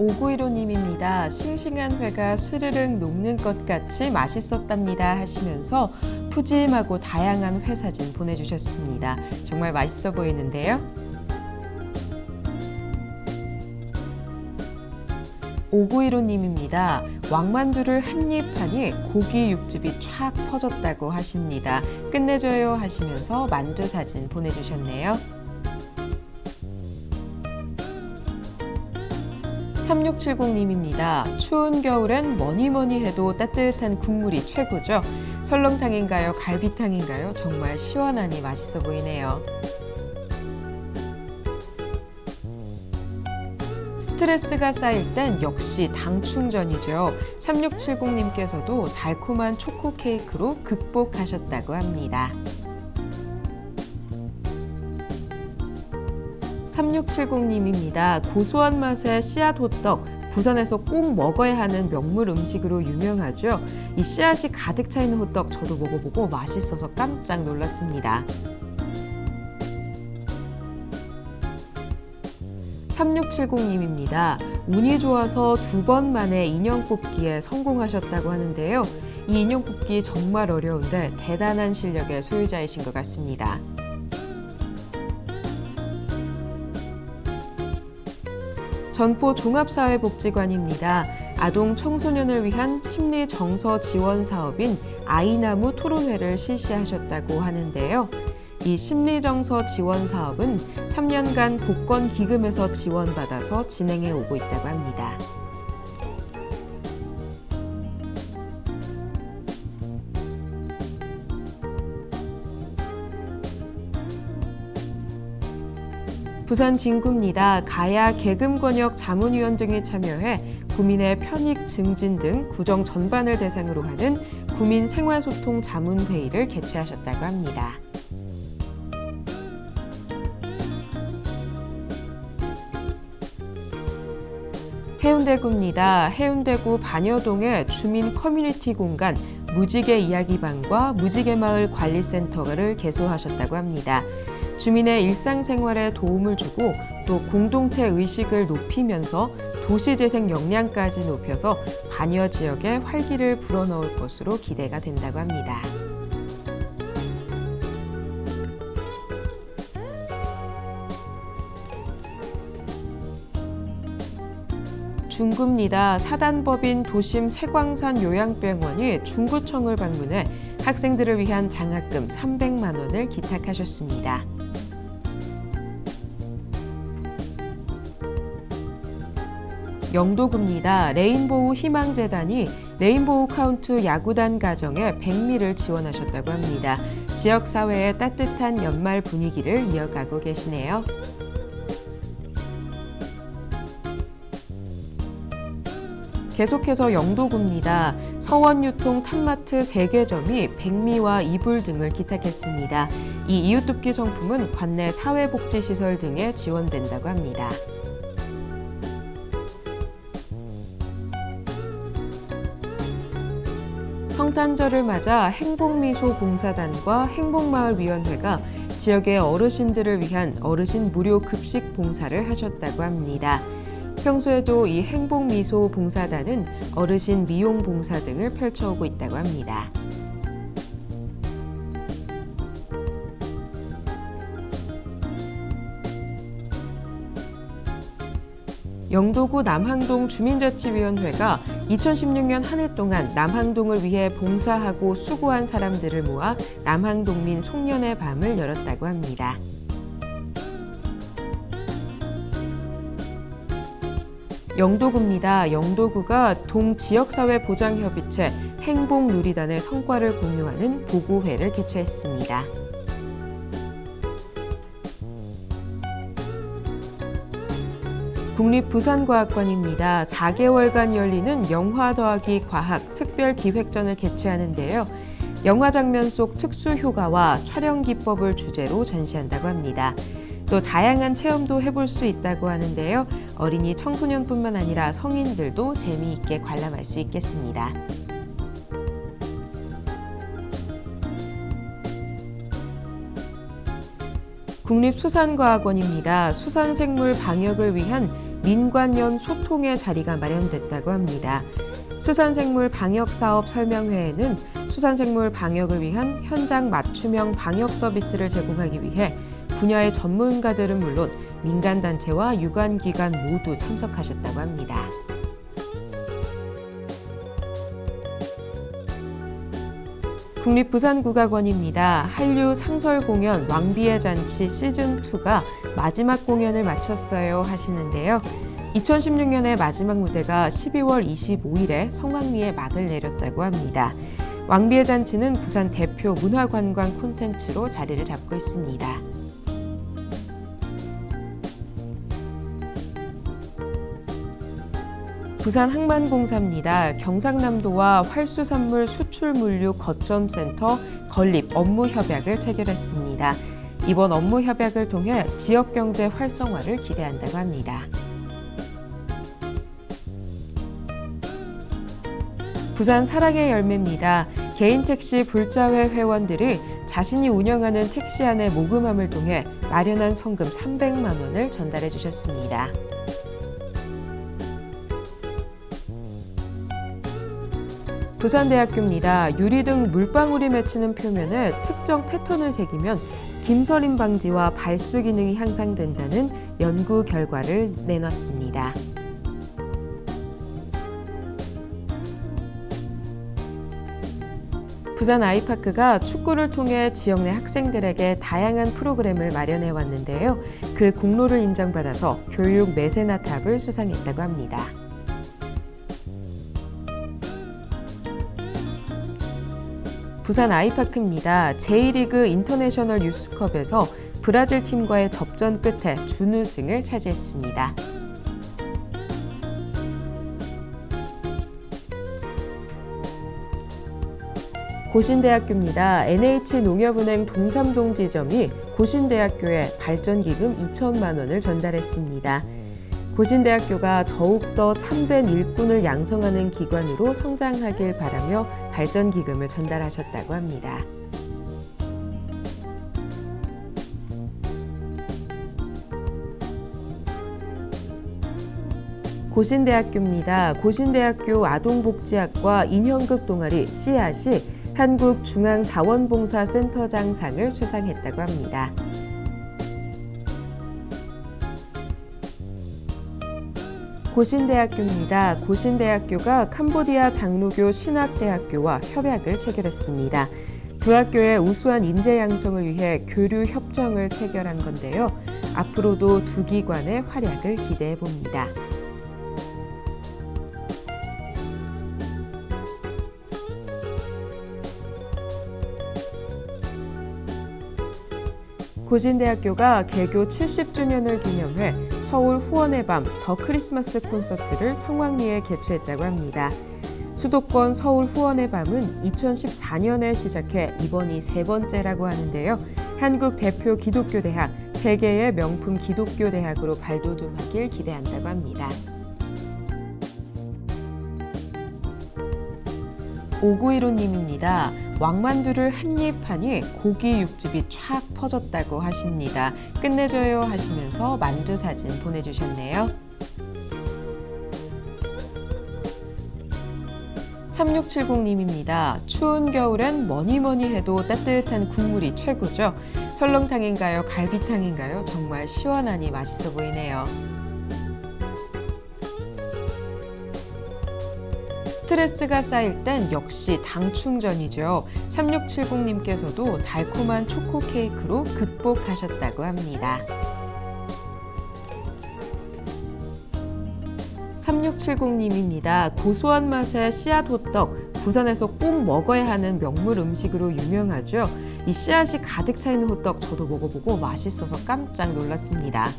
5915님입니다. 싱싱한 회가 스르륵 녹는 것 같이 맛있었답니다 하시면서 푸짐하고 다양한 회 사진 보내주셨습니다. 정말 맛있어 보이는데요. 5915님입니다. 왕만두를 한 입 하니 고기 육즙이 촥 퍼졌다고 하십니다. 끝내줘요 하시면서 만두 사진 보내주셨네요. 3670님입니다. 추운 겨울엔 뭐니 해도 따뜻한 국물이 최고죠. 설렁탕인가요? 갈비탕인가요? 정말 시원하니 맛있어 보이네요. 스트레스가 쌓일 땐 역시 당 충전이죠. 3670님께서도 달콤한 초코 케이크로 극복하셨다고 합니다. 3670님입니다. 고소한 맛의 씨앗 호떡, 부산에서 꼭 먹어야 하는 명물 음식으로 유명하죠. 이 씨앗이 가득 차 있는 호떡 저도 먹어보고 맛있어서 깜짝 놀랐습니다. 3670님입니다. 운이 좋아서 2번 만에 인형 뽑기에 성공하셨다고 하는데요. 이 인형 뽑기 정말 어려운데 대단한 실력의 소유자이신 것 같습니다. 전포 종합사회복지관입니다. 아동 청소년을 위한 심리 정서 지원 사업인 아이나무 토론회를 실시하셨다고 하는데요. 이 심리정서 지원 사업은 3년간 복권기금에서 지원받아서 진행해 오고 있다고 합니다. 부산 진구입니다. 가야 계금권역 자문위원 등이 참여해 구민의 편익 증진 등 구정 전반을 대상으로 하는 구민 생활소통 자문회의를 개최하셨다고 합니다. 해운대구입니다. 해운대구 반여동의 주민 커뮤니티 공간 무지개 이야기방과 무지개마을 관리센터를 개소하셨다고 합니다. 주민의 일상생활에 도움을 주고 또 공동체 의식을 높이면서 도시재생 역량까지 높여서 반여 지역에 활기를 불어넣을 것으로 기대가 된다고 합니다. 중구입니다. 사단법인 도심 세광산 요양병원이 중구청을 방문해 학생들을 위한 장학금 300만 원을 기탁하셨습니다. 영도구입니다. 레인보우 희망재단이 레인보우 카운트 야구단 가정에 백미를 지원하셨다고 합니다. 지역사회의 따뜻한 연말 분위기를 이어가고 계시네요. 계속해서 영도구입니다. 서원유통 탑마트 3개점이 백미와 이불 등을 기탁했습니다. 이 이웃돕기 정품은 관내 사회복지시설 등에 지원된다고 합니다. 성탄절을 맞아 행복미소 봉사단과 행복마을위원회가 지역의 어르신들을 위한 어르신 무료 급식 봉사를 하셨다고 합니다. 평소에도 이 행복미소 봉사단은 어르신 미용 봉사 등을 펼쳐오고 있다고 합니다. 영도구 남항동 주민자치위원회가 2016년 한 해 동안 남항동을 위해 봉사하고 수고한 사람들을 모아 남항동민 송년회 밤을 열었다고 합니다. 영도구입니다. 영도구가 동지역사회보장협의체 행복누리단의 성과를 공유하는 보고회를 개최했습니다. 국립부산과학관입니다. 4개월간 열리는 영화 더하기 과학 특별기획전을 개최하는데요. 영화 장면 속 특수 효과와 촬영 기법을 주제로 전시한다고 합니다. 또 다양한 체험도 해볼 수 있다고 하는데요. 어린이 청소년뿐만 아니라 성인들도 재미있게 관람할 수 있겠습니다. 국립수산과학원입니다. 수산생물 방역을 위한 민관연 소통의 자리가 마련됐다고 합니다. 수산생물 방역사업 설명회에는 수산생물 방역을 위한 현장 맞춤형 방역 서비스를 제공하기 위해 분야의 전문가들은 물론 민간단체와 유관기관 모두 참석하셨다고 합니다. 국립부산국악원입니다. 한류 상설공연 왕비의 잔치 시즌2가 마지막 공연을 마쳤어요 하시는데요. 2016년의 마지막 무대가 12월 25일에 성황리에 막을 내렸다고 합니다. 왕비의 잔치는 부산 대표 문화관광 콘텐츠로 자리를 잡고 있습니다. 부산항만공사입니다. 경상남도와 활수산물 수출물류 거점센터 건립 업무 협약을 체결했습니다. 이번 업무 협약을 통해 지역경제 활성화를 기대한다고 합니다. 부산 사랑의 열매입니다. 개인택시 불자회 회원들이 자신이 운영하는 택시 안에 모금함을 통해 마련한 성금 300만 원을 전달해 주셨습니다. 부산대학교입니다. 유리 등 물방울이 맺히는 표면에 특정 패턴을 새기면 김서림 방지와 발수 기능이 향상된다는 연구 결과를 내놨습니다. 부산 아이파크가 축구를 통해 지역 내 학생들에게 다양한 프로그램을 마련해 왔는데요. 그 공로를 인정받아서 교육 메세나탑을 수상했다고 합니다. 부산 아이파크입니다. 제1리그 인터내셔널 유스컵에서 브라질 팀과의 접전 끝에 준우승을 차지했습니다. 고신대학교입니다. NH농협은행 동삼동 지점이 고신대학교에 발전기금 2천만 원을 전달했습니다. 고신대학교가 더욱더 참된 일꾼을 양성하는 기관으로 성장하길 바라며 발전기금을 전달하셨다고 합니다. 고신대학교입니다. 고신대학교 아동복지학과 인형극 동아리 씨앗이 한국중앙자원봉사센터장상을 수상했다고 합니다. 고신대학교입니다. 고신대학교가 캄보디아 장로교 신학대학교와 협약을 체결했습니다. 두 학교의 우수한 인재 양성을 위해 교류 협정을 체결한 건데요. 앞으로도 두 기관의 활약을 기대해 봅니다. 고신대학교가 개교 70주년을 기념해 서울 후원의 밤 더 크리스마스 콘서트를 성황리에 개최했다고 합니다. 수도권 서울 후원의 밤은 2014년에 시작해 이번이 세 번째라고 하는데요. 한국 대표 기독교 대학, 세계의 명품 기독교 대학으로 발돋움하길 기대한다고 합니다. 5915님입니다. 왕만두를 한입 하니 고기 육즙이 촥 퍼졌다고 하십니다. 끝내줘요 하시면서 만두 사진 보내주셨네요. 3670님입니다. 추운 겨울엔 뭐니 해도 따뜻한 국물이 최고죠. 설렁탕인가요? 갈비탕인가요? 정말 시원하니 맛있어 보이네요. 스트레스가 쌓일 땐 역시 당 충전이죠. 3670님께서도 달콤한 초코 케이크로 극복하셨다고 합니다. 3670님입니다. 고소한 맛의 씨앗 호떡, 부산에서 꼭 먹어야 하는 명물 음식으로 유명하죠. 이 씨앗이 가득 차 있는 호떡 저도 먹어보고 맛있어서 깜짝 놀랐습니다.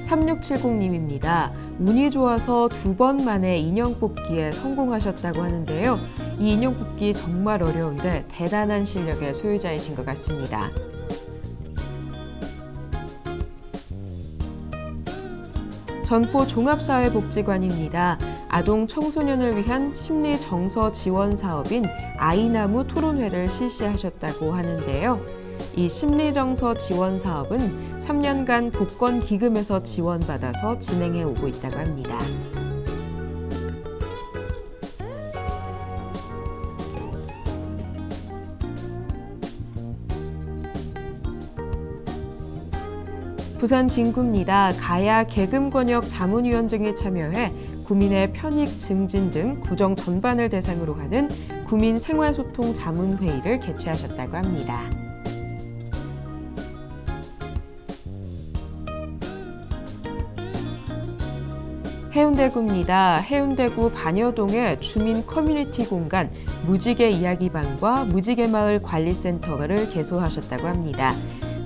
3670님입니다. 운이 좋아서 2번 만에 인형 뽑기에 성공하셨다고 하는데요. 이 인형 뽑기 정말 어려운데 대단한 실력의 소유자이신 것 같습니다. 전포 종합사회복지관입니다. 아동 청소년을 위한 심리 정서 지원 사업인 아이나무 토론회를 실시하셨다고 하는데요. 이 심리정서 지원 사업은 3년간 복권기금에서 지원받아서 진행해 오고 있다고 합니다. 부산 진구입니다. 가야 계금권역 자문위원 등이 참여해 구민의 편익 증진 등 구정 전반을 대상으로 하는 구민 생활소통 자문회의를 개최하셨다고 합니다. 해운대구입니다. 해운대구 반여동의 주민 커뮤니티 공간 무지개 이야기방과 무지개마을 관리센터를 개소하셨다고 합니다.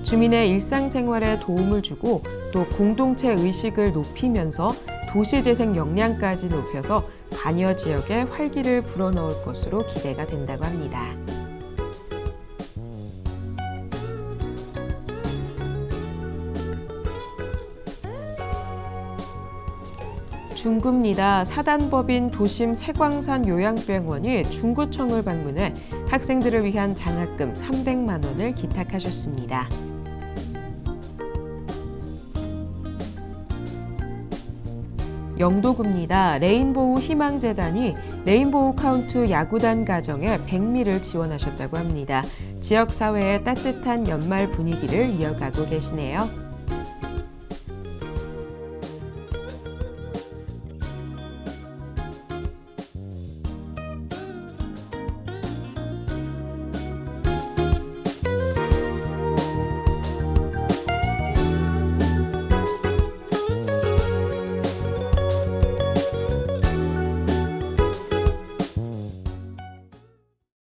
주민의 일상생활에 도움을 주고 또 공동체 의식을 높이면서 도시재생 역량까지 높여서 반여 지역에 활기를 불어넣을 것으로 기대가 된다고 합니다. 중구입니다. 사단법인 도심 세광산 요양병원이 중구청을 방문해 학생들을 위한 장학금 300만 원을 기탁하셨습니다. 영도구입니다. 레인보우 희망재단이 레인보우 카운트 야구단 가정에 100미를 지원하셨다고 합니다. 지역사회의 따뜻한 연말 분위기를 이어가고 계시네요.